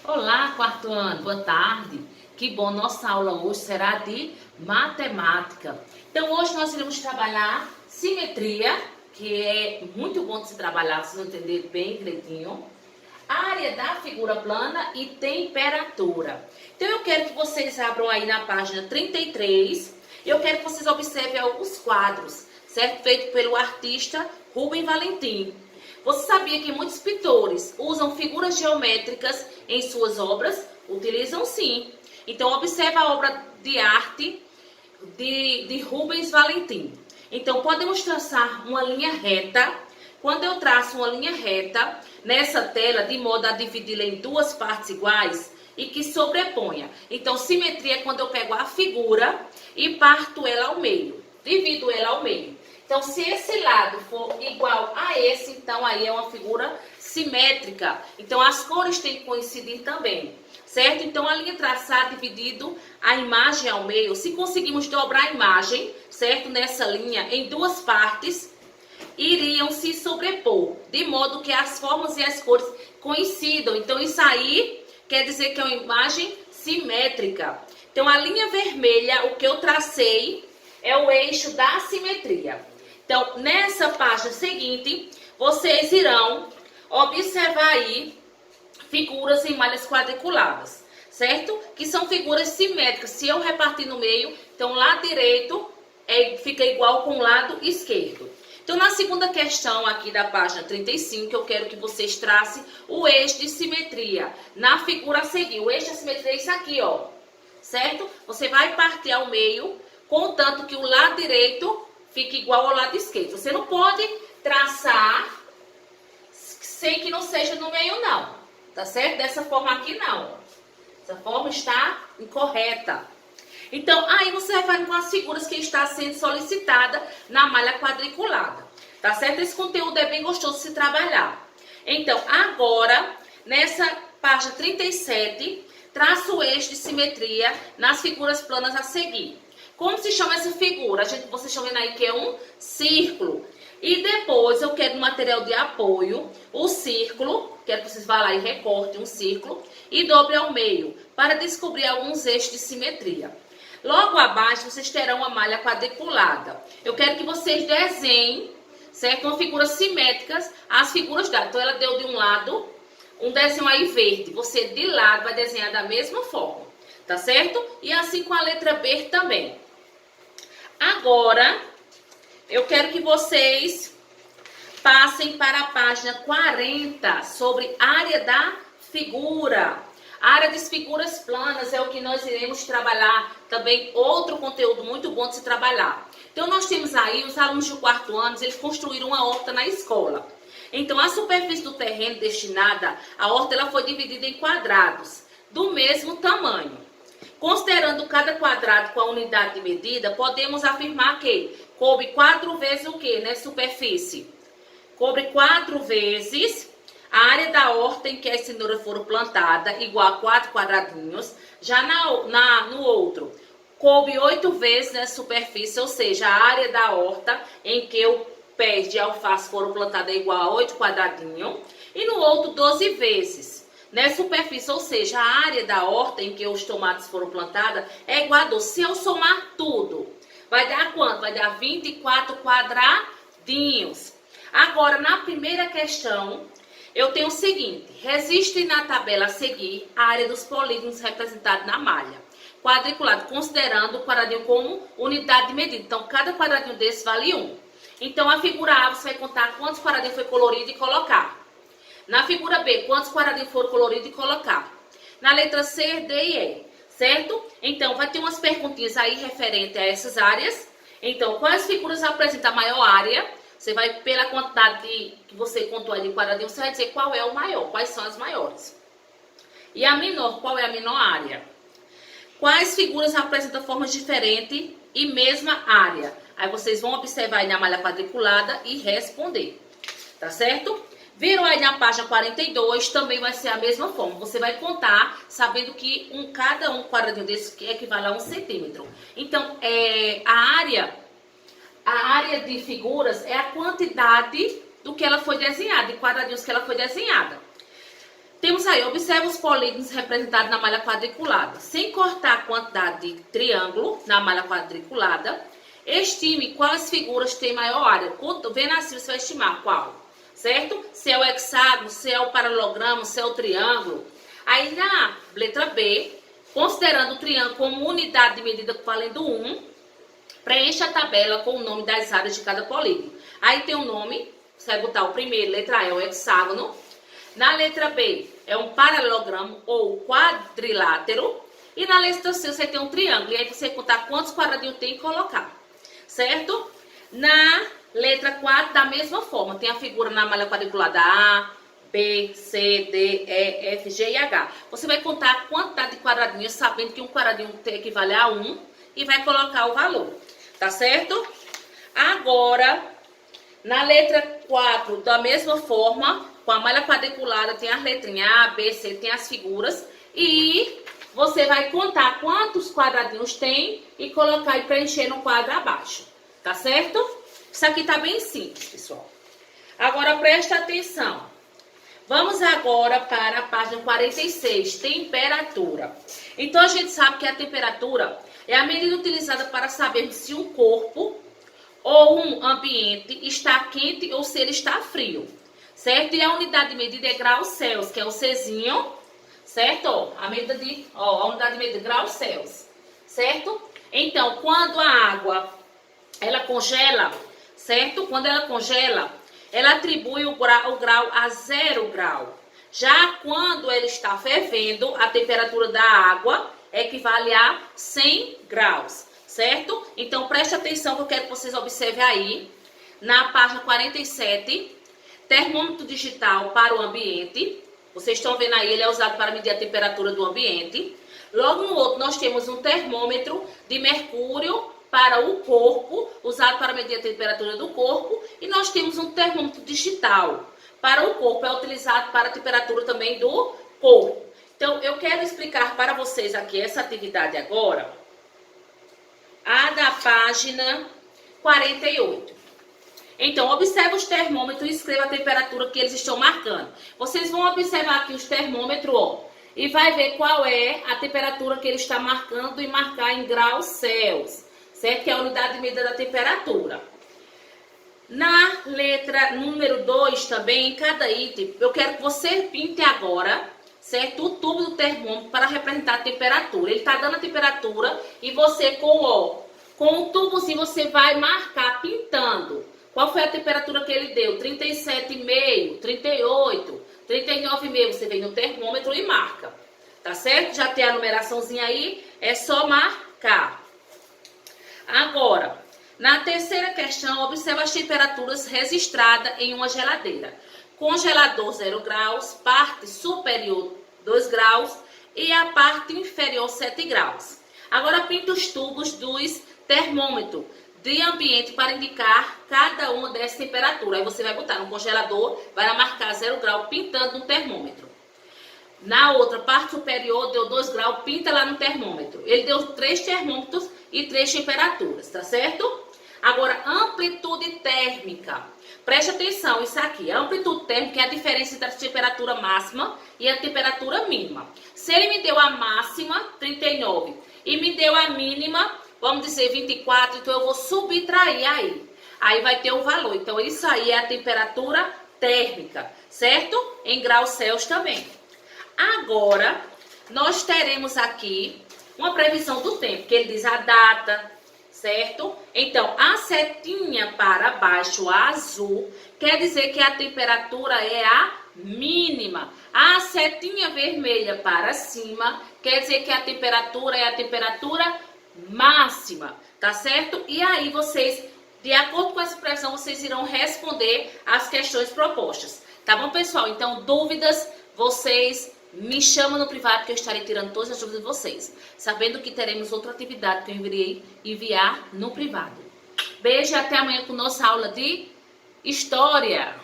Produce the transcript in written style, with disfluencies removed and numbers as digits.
Olá, quarto ano, boa tarde. Que bom, nossa aula hoje será de matemática. Então, hoje nós iremos trabalhar simetria, que é muito bom de se trabalhar, vocês vão entender bem direitinho. Área da figura plana e temperatura. Então, eu quero que vocês abram aí na página 33. Eu quero que vocês observem alguns quadros, certo? Feito pelo artista Rubem Valentim. Você sabia que muitos pintores usam figuras geométricas em suas obras? Utilizam sim. Então, observe a obra de arte de Rubens Valentim. Então, podemos traçar uma linha reta. Quando eu traço uma linha reta nessa tela, de modo a dividi-la em duas partes iguais e que sobreponha. Então, simetria é quando eu pego a figura e parto ela ao meio. Divido ela ao meio. Então, se esse lado for igual a esse, então aí é uma figura simétrica. Então, as cores têm que coincidir também, certo? Então, a linha traçada dividido a imagem ao meio. Se conseguimos dobrar a imagem, certo? Nessa linha em duas partes, iriam se sobrepor, de modo que as formas e as cores coincidam. Então, isso aí quer dizer que é uma imagem simétrica. Então, a linha vermelha, o que eu tracei, é o eixo da simetria. Então, nessa página seguinte, vocês irão observar aí figuras em malhas quadriculadas, certo? Que são figuras simétricas. Se eu repartir no meio, então o lado direito fica igual com o lado esquerdo. Então, na segunda questão aqui da página 35, eu quero que vocês tracem o eixo de simetria na figura a seguir. O eixo de simetria é isso aqui, ó, certo? Você vai partir ao meio, contanto que o lado direito fique igual ao lado esquerdo. Você não pode traçar sem que não seja no meio, não. Tá certo? Dessa forma aqui, não. Essa forma está incorreta. Então, aí você vai fazer com as figuras que está sendo solicitada na malha quadriculada. Tá certo? Esse conteúdo é bem gostoso de se trabalhar. Então, agora, nessa página 37, traça o eixo de simetria nas figuras planas a seguir. Como se chama essa figura? Vocês estão vendo aí que é um círculo. E depois eu quero no material de apoio o círculo, quero que vocês vá lá e recortem um círculo e dobre ao meio para descobrir alguns eixos de simetria. Logo abaixo vocês terão uma malha quadriculada. Eu quero que vocês desenhem, certo? Uma figuras simétricas, as figuras dela. Então ela deu de um lado um desenho aí verde. Você de lado vai desenhar da mesma forma, tá certo? E assim com a letra B também. Agora, eu quero que vocês passem para a página 40 sobre área da figura. A área das figuras planas é o que nós iremos trabalhar também, outro conteúdo muito bom de se trabalhar. Então, nós temos aí os alunos do quarto ano, eles construíram uma horta na escola. Então, a superfície do terreno destinada à horta, ela foi dividida em quadrados do mesmo tamanho. Considerando cada quadrado com a unidade de medida, podemos afirmar que coube 4 vezes o que, né? Superfície. Cobre 4 vezes a área da horta em que as cenouras foram plantadas, igual a 4 quadradinhos. Já no outro, coube 8 vezes nessa superfície, ou seja, a área da horta em que o pés de alface foram plantados é igual a 8 quadradinhos. E no outro, 12 vezes. Nessa superfície, ou seja, a área da horta em que os tomates foram plantados é igual a 12. Se eu somar tudo, vai dar quanto? Vai dar 24 quadradinhos. Agora, na primeira questão, eu tenho o seguinte. Registre na tabela a seguir a área dos polígonos representados na malha quadriculada, considerando o quadradinho como unidade de medida. Então, cada quadradinho desse vale 1. Então, a figura A, você vai contar quantos quadradinhos foi colorido e colocar. Na figura B, quantos quadradinhos foram coloridos e colocar. Na letra C, D e E, certo? Então, vai ter umas perguntinhas aí referente a essas áreas. Então, quais figuras apresentam a maior área? Você vai, pela quantidade que você contou aí de quadradinho, você vai dizer qual é o maior, quais são as maiores. E a menor, qual é a menor área? Quais figuras apresentam formas diferentes e mesma área? Aí vocês vão observar aí na malha quadriculada e responder, tá certo? Viram aí na página 42, também vai ser a mesma forma. Você vai contar, sabendo que cada um quadradinho desse equivale a 1 centímetro. Então, a área de figuras é a quantidade do que ela foi desenhada, de quadradinhos que ela foi desenhada. Temos aí, observa os polígonos representados na malha quadriculada. Sem cortar a quantidade de triângulo na malha quadriculada, estime quais figuras têm maior área. Vendo assim, você vai estimar qual, certo? Se é o hexágono, se é o paralelogramo, se é o triângulo. Aí na letra B, considerando o triângulo como unidade de medida valendo 1, preencha a tabela com o nome das áreas de cada polígono. Aí tem o nome, você vai botar o primeiro, letra A é o hexágono. Na letra B é um paralelogramo ou quadrilátero. E na letra C você tem um triângulo. E aí você vai contar quantos quadradinhos tem e colocar. Certo? Na letra 4, da mesma forma. Tem a figura na malha quadriculada A, B, C, D, E, F, G e H. Você vai contar a quantidade de quadradinhos, sabendo que um quadradinho equivale a 1. E vai colocar o valor. Tá certo? Agora, na letra 4, da mesma forma... Com a malha quadriculada tem as letrinhas A, B, C, tem as figuras. E você vai contar quantos quadradinhos tem e colocar e preencher no quadro abaixo. Tá certo? Isso aqui tá bem simples, pessoal. Agora presta atenção. Vamos agora para a página 46, temperatura. Então a gente sabe que a temperatura é a medida utilizada para saber se um corpo ou um ambiente está quente ou se ele está frio. Certo? E a unidade de medida é graus Celsius, que é o Czinho, certo? A unidade de medida é graus Celsius, certo? Então, quando a água, ela congela, certo? Quando ela congela, ela atribui o grau a 0 grau. Já quando ela está fervendo, a temperatura da água equivale a 100 graus, certo? Então, preste atenção que eu quero que vocês observem aí, na página 47, termômetro digital para o ambiente. Vocês estão vendo aí, ele é usado para medir a temperatura do ambiente. Logo no outro, nós temos um termômetro de mercúrio para o corpo, usado para medir a temperatura do corpo. E nós temos um termômetro digital para o corpo, é utilizado para a temperatura também do corpo. Então, eu quero explicar para vocês aqui essa atividade agora, a da página 48. Então, observe os termômetros e escreva a temperatura que eles estão marcando. Vocês vão observar aqui os termômetros, ó, e vai ver qual é a temperatura que ele está marcando e marcar em graus Celsius, certo? Que é a unidade de medida da temperatura. Na letra número 2 também, em cada item, eu quero que você pinte agora, certo? O tubo do termômetro para representar a temperatura. Ele está dando a temperatura e você com o tubozinho você vai marcar pintando. Qual foi a temperatura que ele deu? 37,5, 38, 39,5. Você vem no termômetro e marca. Tá certo? Já tem a numeraçãozinha aí, é só marcar. Agora, na terceira questão, observa as temperaturas registradas em uma geladeira. Congelador 0 graus, parte superior 2 graus e a parte inferior 7 graus. Agora pinta os tubos dos termômetros de ambiente para indicar cada uma dessas temperaturas. Aí você vai botar no congelador, vai marcar 0 grau pintando no termômetro. Na outra parte superior deu 2 graus, pinta lá no termômetro. Ele deu 3 termômetros e 3 temperaturas, tá certo? Agora, amplitude térmica. Preste atenção, isso aqui. A amplitude térmica é a diferença entre a temperatura máxima e a temperatura mínima. Se ele me deu a máxima, 39, e me deu a mínima, vamos dizer 24, então eu vou subtrair aí. Aí vai ter o valor. Então, isso aí é a temperatura térmica, certo? Em graus Celsius também. Agora, nós teremos aqui uma previsão do tempo, que ele diz a data, certo? Então, a setinha para baixo, azul, quer dizer que a temperatura é a mínima. A setinha vermelha para cima, quer dizer que a temperatura é a temperatura máxima, tá certo? E aí vocês, de acordo com essa previsão, vocês irão responder as questões propostas. Tá bom, pessoal? Então, dúvidas, vocês me chamam no privado que eu estarei tirando todas as dúvidas de vocês. Sabendo que teremos outra atividade que eu irei enviar no privado. Beijo e até amanhã com nossa aula de História.